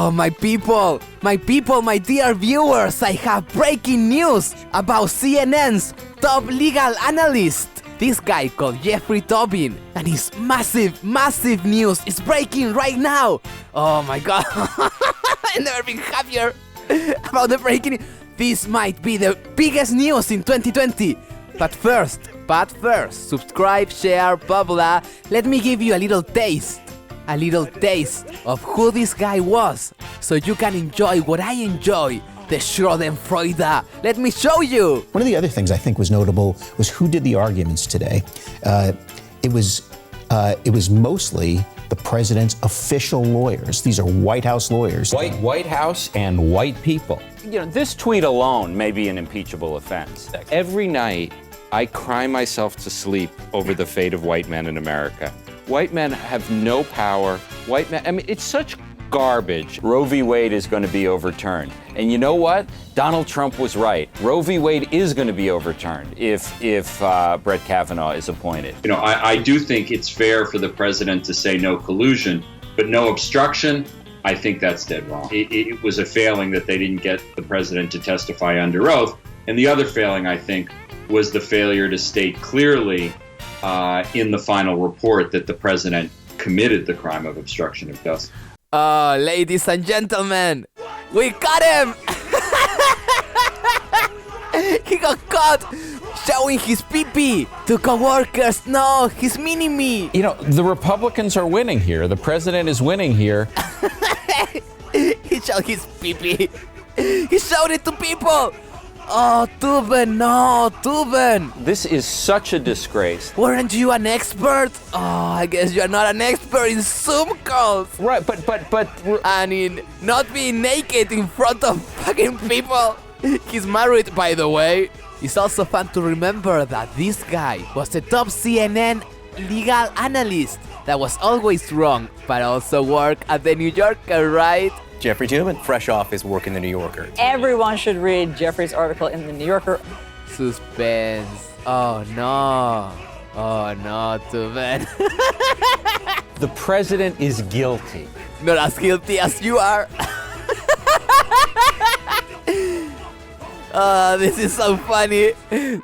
Oh, my people, my dear viewers, I have breaking news about CNN's top legal analyst. This guy called Jeffrey Toobin, and his massive news is breaking right now. Oh my god, I've never been happier about the breaking. This might be the biggest news in 2020. But first, subscribe, share, blah blah. Let me give you a little taste of who this guy was, so you can enjoy what I enjoy. The Schadenfreude. Let me show you. One of the other things I think was notable was who did the arguments today. It was mostly the president's official lawyers. These are White House lawyers. White House and white people. You know, this tweet alone may be an impeachable offense. Every night, I cry myself to sleep over the fate of white men in America. White men have no power. White men, I mean, it's such garbage. Roe v. Wade is going to be overturned. And you know what? Donald Trump was right. Roe v. Wade is going to be overturned if Brett Kavanaugh is appointed. You know, I do think it's fair for the president to say no collusion, but no obstruction. I think that's dead wrong. It was a failing that they didn't get the president to testify under oath. And the other failing, I think, was the failure to state clearly in the final report that the president committed the crime of obstruction of justice. Oh, ladies and gentlemen, we got him! He got caught showing his pee-pee to co-workers. No, his mini-me. You know, the Republicans are winning here. The president is winning here. He showed his pee-pee. He showed it to people. Oh, Toobin, no, Toobin. This is such a disgrace. Weren't you an expert? Oh, I guess you're not an expert in Zoom calls. Right, but... And in not being naked in front of fucking people. He's married, by the way. It's also fun to remember that this guy was the top CNN legal analyst that was always wrong, but also worked at the New Yorker, right? Jeffrey Toobin, fresh off his work in the New Yorker. Everyone should read Jeffrey's article in the New Yorker. Suspense. Oh no. Oh no, Toobin. The president is guilty. Not as guilty as you are. Oh, this is so funny.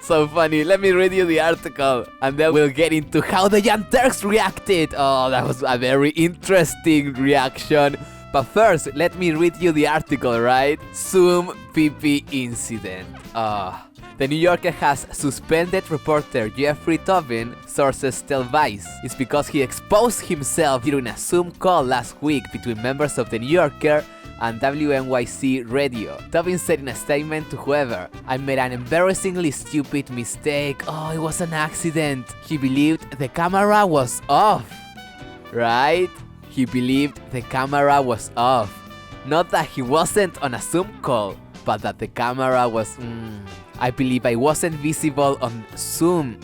So funny. Let me read you the article and then we'll get into how the Young Turks reacted. Oh, that was a very interesting reaction. But first, let me read you the article, right? Zoom PP incident. The New Yorker has suspended reporter Jeffrey Toobin, sources tell Vice. It's because he exposed himself during a Zoom call last week between members of the New Yorker and WNYC Radio. Toobin said in a statement to whoever, "I made an embarrassingly stupid mistake. Oh, it was an accident." He believed the camera was off, right? He believed the camera was off. Not that he wasn't on a Zoom call, but that the camera was... I believe I wasn't visible on Zoom.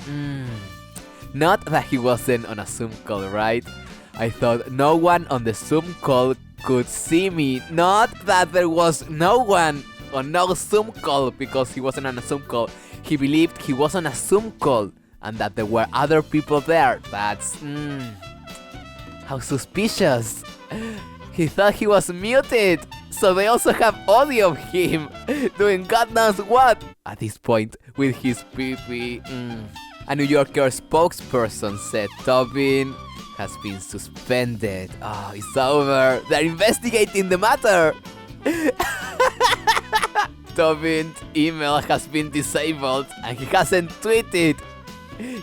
Not that he wasn't on a Zoom call, right? I thought no one on the Zoom call could see me. Not that there was no one on no Zoom call because he wasn't on a Zoom call. He believed he was on a Zoom call and that there were other people there. That's... how suspicious. He thought he was muted, so they also have audio of him doing God knows what at this point with his pee-pee. A New Yorker spokesperson said Toobin has been suspended. Oh, it's over. They're investigating the matter. Toobin's email has been disabled and he hasn't tweeted.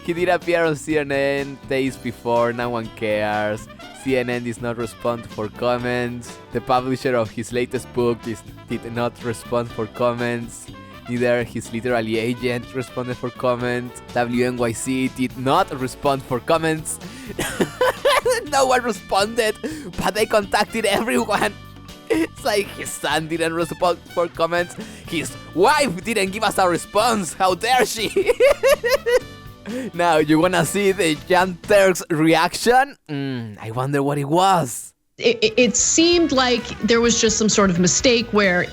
He did appear on CNN days before, no one cares. CNN did not respond for comments. The publisher of his latest book did not respond for comments. Neither his literary agent responded for comments. WNYC did not respond for comments. No one responded, but they contacted everyone. It's like his son didn't respond for comments. His wife didn't give us a response. How dare she? Now, you wanna see the Young Turks' reaction? I wonder what it was. It seemed like there was just some sort of mistake where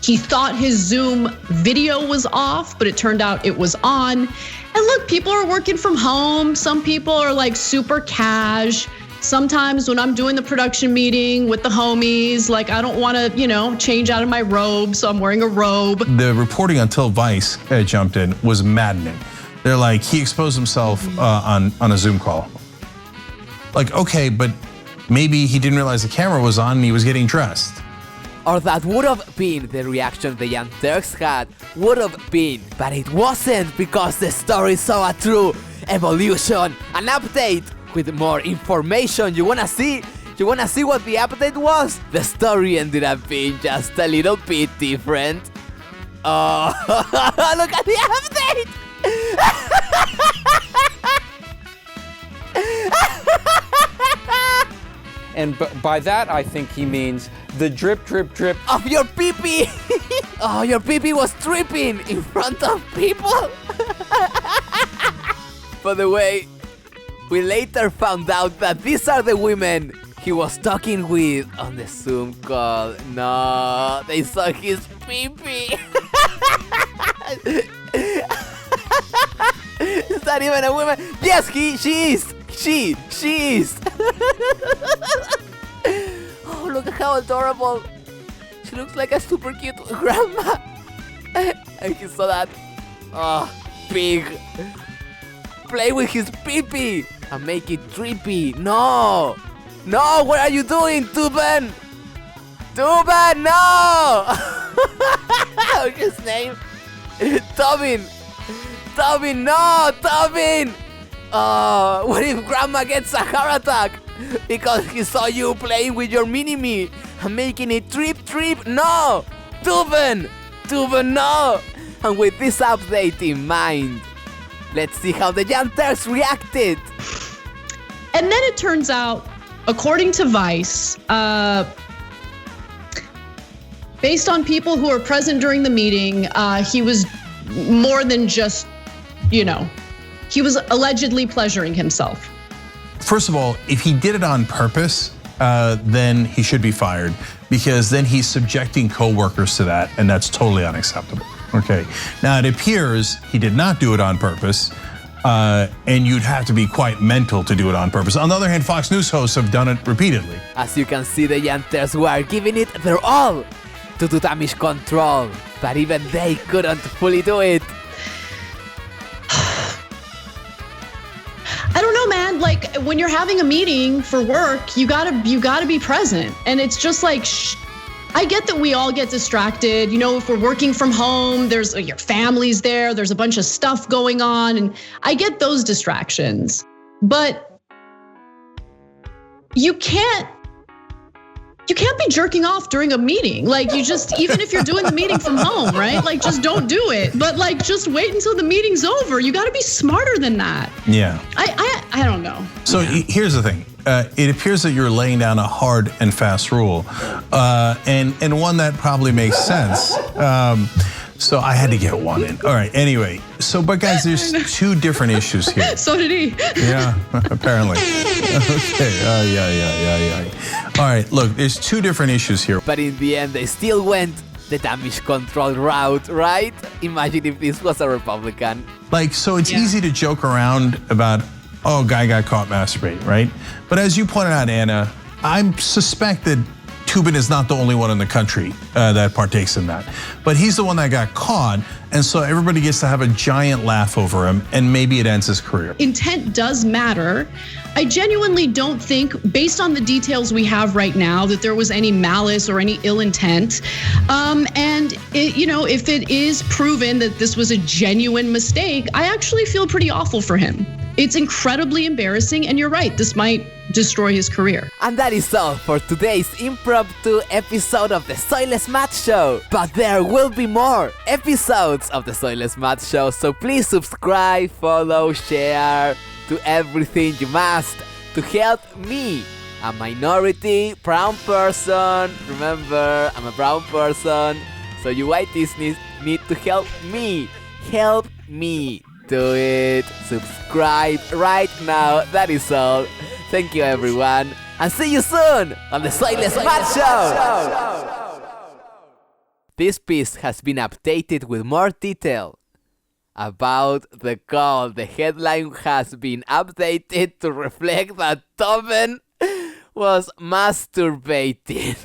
he thought his Zoom video was off, but it turned out it was on. And look, people are working from home. Some people are like super cash. sometimes when I'm doing the production meeting with the homies, like I don't want to, change out of my robe, so I'm wearing a robe. The reporting until Vice jumped in was maddening. They're like, he exposed himself on a Zoom call. Like, okay, but maybe he didn't realize the camera was on and he was getting dressed. Or that would have been the reaction the Young Turks had, would have been, but it wasn't, because the story saw a true evolution, an update with more information. You wanna see what the update was? The story ended up being just a little bit different. Oh, look at the update! And by that, I think he means the drip, drip, drip of your pee-pee. Oh, your pee-pee was dripping in front of people. By the way, we later found out that these are the women he was talking with on the Zoom call. No, they saw his pee-pee. Is that even a woman? Yes, she is. She is. Oh, look at how adorable. She looks like a super cute grandma. And he saw that. Oh, pig. Play with his pee-pee and make it drippy. No, what are you doing, Toobin? Toobin, no! What's his name? Toobin, no, Toobin! What if Grandma gets a heart attack because he saw you playing with your mini-me and making it drip? No, Toobin, no! And with this update in mind, let's see how the Young Turks reacted. And then it turns out, according to Vice, based on people who were present during the meeting, he was more than just, he was allegedly pleasuring himself. First of all, if he did it on purpose, then he should be fired, because then he's subjecting coworkers to that, and that's totally unacceptable. Okay, now it appears he did not do it on purpose, and you'd have to be quite mental to do it on purpose. On the other hand, Fox News hosts have done it repeatedly. As you can see, the Young Turks were giving it their all to do damage control, but even they couldn't fully do it. I don't know, man. Like when you're having a meeting for work, you gotta be present, and it's just like. I get that we all get distracted. If we're working from home, there's your family's there, there's a bunch of stuff going on, and I get those distractions. But you can't be jerking off during a meeting. Like you just, even if you're doing the meeting from home, right? Like just don't do it. But like just wait until the meeting's over. You gotta be smarter than that. Yeah. I don't know. So here's the thing. It appears that you're laying down a hard and fast rule, and one that probably makes sense. So I had to get one in. All right, anyway. But guys, there's two different issues here. So did he. Yeah, apparently. Okay, yeah. All right, look, there's two different issues here. But in the end, they still went the damage control route, right? Imagine if this was a Republican. So it's easy to joke around about, oh, guy got caught masturbating, right? But as you pointed out, Anna, I suspect that Toobin is not the only one in the country that partakes in that. But he's the one that got caught, and so everybody gets to have a giant laugh over him, and maybe it ends his career. Intent does matter. I genuinely don't think, based on the details we have right now, that there was any malice or any ill intent. And if it is proven that this was a genuine mistake, I actually feel pretty awful for him. It's incredibly embarrassing, and you're right, this might destroy his career. And that is all for today's impromptu episode of the Soyless Matt Show. But there will be more episodes of the Soyless Matt Show, so please subscribe, follow, share, do everything you must to help me, a minority brown person. Remember, I'm a brown person, so you whiteys need to help me. Help me. Do it. Subscribe right now. That is all. Thank you, everyone, and see you soon on the Soyless Matt Show. This piece has been updated with more detail about the call. The headline has been updated to reflect that Toobin was masturbating.